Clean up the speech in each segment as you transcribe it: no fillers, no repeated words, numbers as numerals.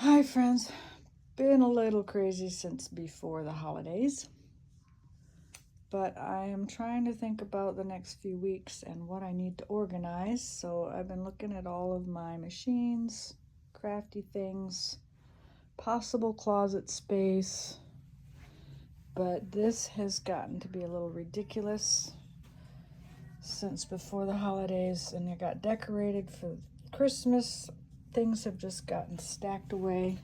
Hi, friends. Been a little crazy since before the holidays, but I am trying to think about the next few weeks and what I need to organize. So I've been looking at all of my machines, crafty things, possible closet space, but this has gotten to be a little ridiculous since before the holidays, and it got decorated for Christmas. Things have just gotten stacked away.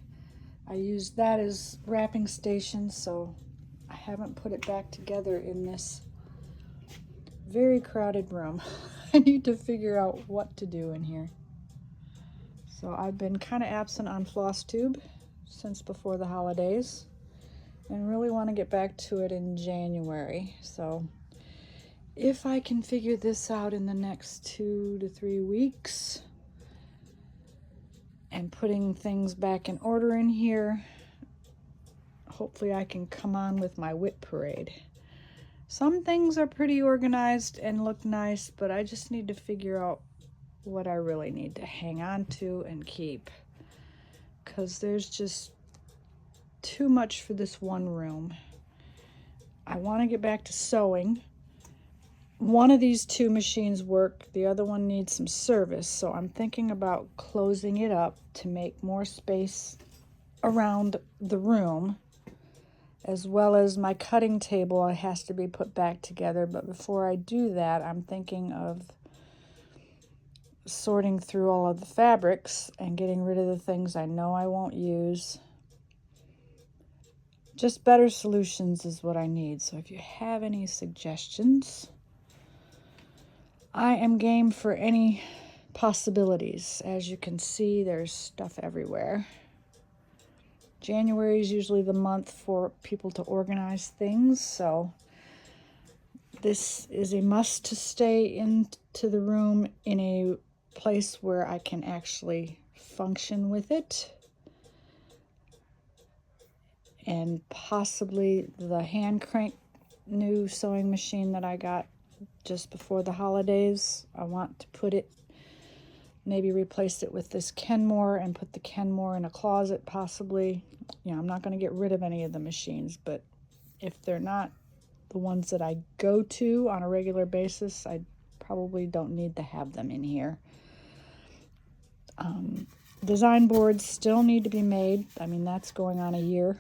I used that as wrapping station, so I haven't put it back together in this very crowded room. I need to figure out what to do in here. So I've been kind of absent on FlossTube since before the holidays and really want to get back to it in January. So if I can figure this out in the next 2 to 3 weeks and putting things back in order in here, hopefully I can come on with my WIT parade. Some things are pretty organized and look nice, but I just need to figure out what I really need to hang on to and keep, because there's just too much for this one room. I want to get back to sewing. One of these two machines work, the other one needs some service, so I'm thinking about closing it up to make more space around the room, as well as my cutting table has to be put back together. But before I do that, I'm thinking of sorting through all of the fabrics and getting rid of the things I know I won't use. Just better solutions is what I need. So if you have any suggestions, I am game for any possibilities. As you can see, there's stuff everywhere. January is usually the month for people to organize things, so this is a must to stay into the room in a place where I can actually function with it. And possibly the hand crank new sewing machine that I got just before the holidays. I want to put it, maybe replace it with this Kenmore and put the Kenmore in a closet possibly. I'm not going to get rid of any of the machines, but if they're not the ones that I go to on a regular basis, I probably don't need to have them in here. Design boards still need to be made. I mean, that's going on a year.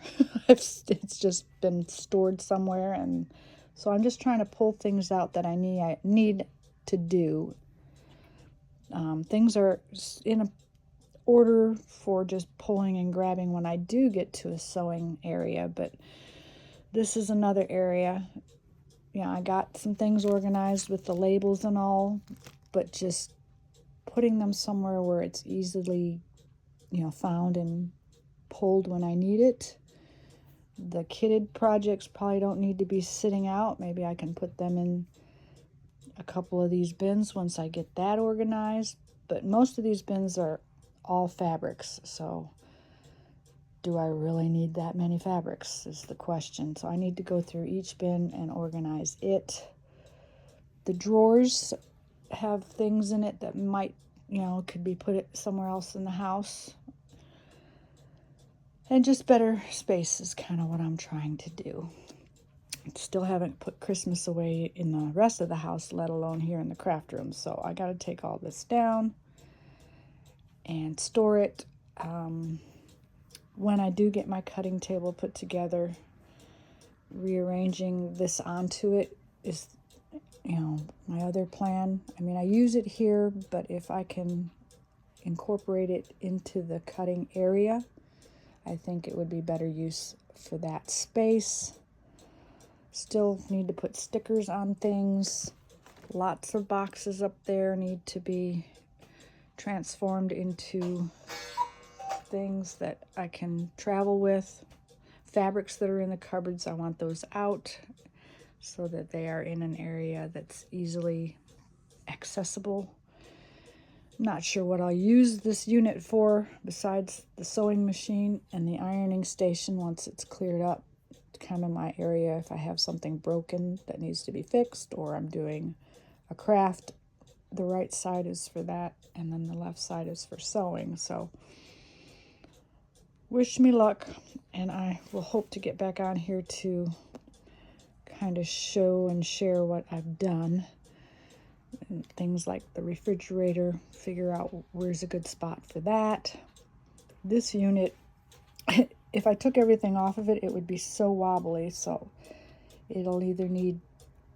It's just been stored somewhere, and so I'm just trying to pull things out that I need to do. Things are in a order for just pulling and grabbing when I do get to a sewing area, but this is another area. I got some things organized with the labels and all, but just putting them somewhere where it's easily found and pulled when I need it. The kitted projects probably don't need to be sitting out. Maybe I can put them in a couple of these bins once I get that organized. But most of these bins are all fabrics, so do I really need that many fabrics is the question. So I need to go through each bin and organize it. The drawers have things in it that might, could be put somewhere else in the house. And just better space is kind of what I'm trying to do. Still haven't put Christmas away in the rest of the house, let alone here in the craft room. So I got to take all this down and store it. When I do get my cutting table put together, rearranging this onto it is, my other plan. I mean, I use it here, but if I can incorporate it into the cutting area, I think it would be better use for that space. Still need to put stickers on things. Lots of boxes up there need to be transformed into things that I can travel with. Fabrics that are in the cupboards, I want those out so that they are in an area that's easily accessible. Not sure what I'll use this unit for besides the sewing machine and the ironing station once it's cleared up. It's kind of my area if I have something broken that needs to be fixed or I'm doing a craft. The right side is for that, and then the left side is for sewing. So wish me luck, and I will hope to get back on here to kind of show and share what I've done. And things like the refrigerator, figure out where's a good spot for that. This unit, if I took everything off of it, it would be so wobbly, so it'll either need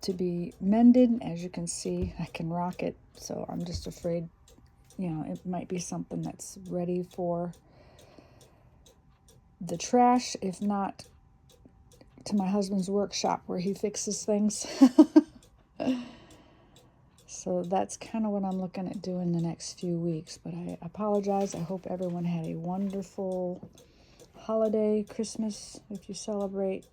to be mended. As you can see, I can rock it, so I'm just afraid, you know, it might be something that's ready for the trash, if not to my husband's workshop where he fixes things. So that's kind of what I'm looking at doing the next few weeks. But I apologize. I hope everyone had a wonderful holiday, Christmas, if you celebrate.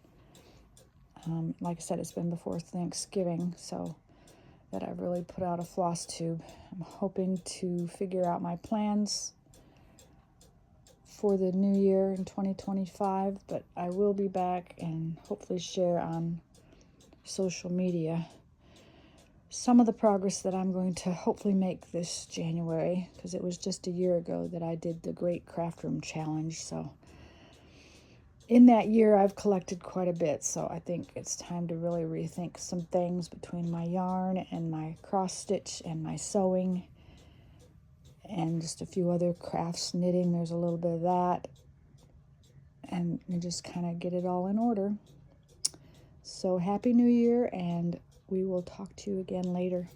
Like I said, it's been before Thanksgiving, so that I've really put out a floss tube. I'm hoping to figure out my plans for the new year in 2025, but I will be back and hopefully share on social media some of the progress that I'm going to hopefully make this January, because it was just a year ago that I did the Great Craft Room Challenge. So in that year, I've collected quite a bit, so I think it's time to really rethink some things between my yarn and my cross stitch and my sewing and just a few other crafts. Knitting, there's a little bit of that, and just kind of get it all in order. So Happy New Year, and we will talk to you again later.